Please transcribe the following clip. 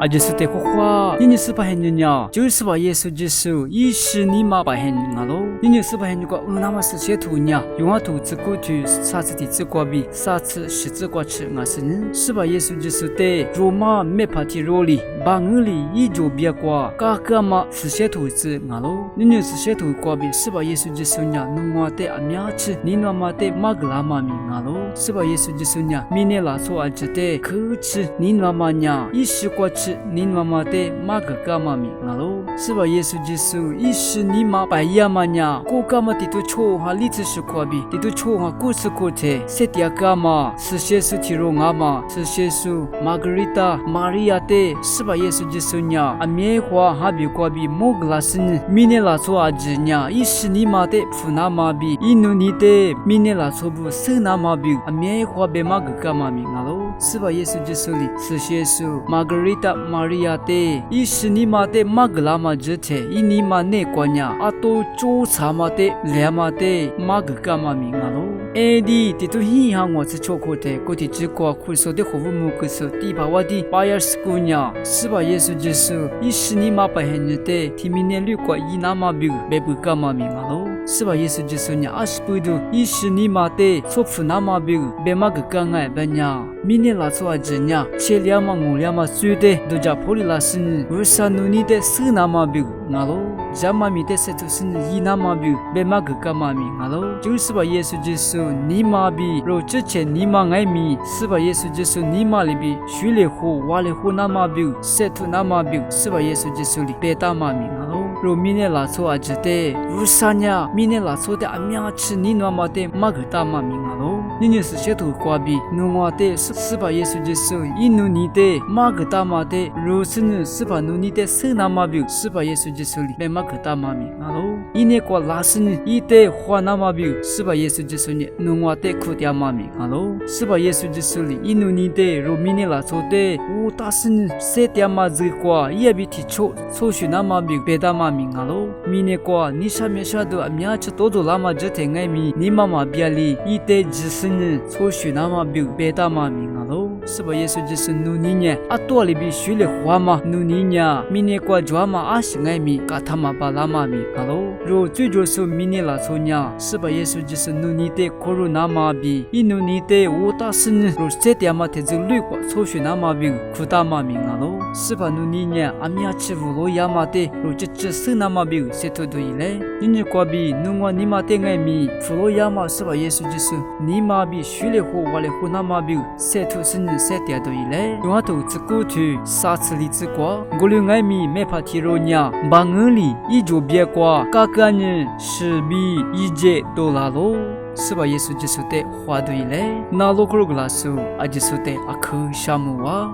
阿吉斯的话，你是把很人就是把耶稣基督，一是你妈把很人喽。你是把很人个，那么是些图呢？用啊图自古图，啥子的自挂比，啥子是自挂吃，我是人，是把耶稣基督的罗马没帕提罗里，把我里一就别挂，嘎嘎嘛是些图子我喽。你是些图挂比，是把耶稣基督呢，弄我的阿米亚吃，你那么的马格拉妈咪我喽，是把耶稣基督呢，米内拉索阿只的可吃，你那么呢，一是挂吃，你那么的马格嘎妈咪我喽，是把耶稣基督，一是你妈白亚嘛呢，过嘎嘛的都错哈，里子是挂比，的都错哈，故事过的，塞迪亚嘎嘛，是些是提罗阿嘛，是些是玛格丽塔、玛利亚的，是把耶稣基督呢，阿米花哈比挂比，莫格拉斯呢，米内拉索阿只呢，一是你妈的普纳玛比，一努你的米内拉索布塞纳玛比，阿米花贝玛格嘎嘛咪阿喽，是把耶稣基督里，是些是玛格丽塔、玛利亚的，一是你妈的玛格拉玛只的，一你妈内关呀，阿多周查玛的，两玛的玛格嘎嘛咪阿喽。Edi titu hi hangwa tsu chokote koti chikwa khulso de khovu mukuso ti bawadi bayar skunya siba yesu jesu ishini ma pahenete timine lukwa inama biu bebu kama mingalo siba yesu jesu nya ashpudu ishini ma te sofu nama biu bema ganga banya mine la so ajnya chelia ma ngulia ma sude doja poli la sin rusanuni de sinama biu ngalo jama mi de setu sin inama biu bema gama mingalo jusiba yesu jesu尼玛比若之前尼玛爱米，是把耶稣基督尼玛里比许里湖瓦里湖那么比，塞图那么比，是把耶稣基督里别大嘛米啊喽。若米内拉错阿只的，如啥呀？米内拉错的阿米亚吃尼那么的马个大嘛米啊喽。你是些图挂比，努我的是把耶稣基督一努你的马个大嘛的，如是呢是把努你的是那么比，是把耶稣基督里别马个大嘛米啊喽。一年过拉是呢，一的花那么比，是把耶稣基督呢。弄我的苦点妈咪，哈喽，是把耶稣基督里一努你的，若米尼拉错的，我打算塞点嘛子瓜，也比提出抽取那么比别的妈咪，哈喽，米尼瓜你下面下头米亚吃多多拉嘛这天爱米，你妈妈别里一得只是呢抽取那么比别的妈咪，哈喽，是把耶稣基督努你呢，啊多里比许里花嘛努你呢，米尼瓜抓嘛阿是爱米，嘎他嘛巴拉妈咪，哈喽，若最主是米尼拉错呢，是把耶稣基督努你的。コロナマビイヌニテウタスンロセテヤマテズルコソシュナマビクタマミガロスバヌニニャアミアチブロヤマテロチチスナマビセトドイレニニコビヌワニマテガミフロヤマスバイエスジスニマビシュレホワレホナマビセトスンセテヤドイレヨアトツコトゥサツリツコゴルガミメパティロニャバングリイジョビエコカカニシビイジェドラロ是把耶稣基督的话对嘞，那罗克罗格拉苏，阿基苏的阿克沙姆哇。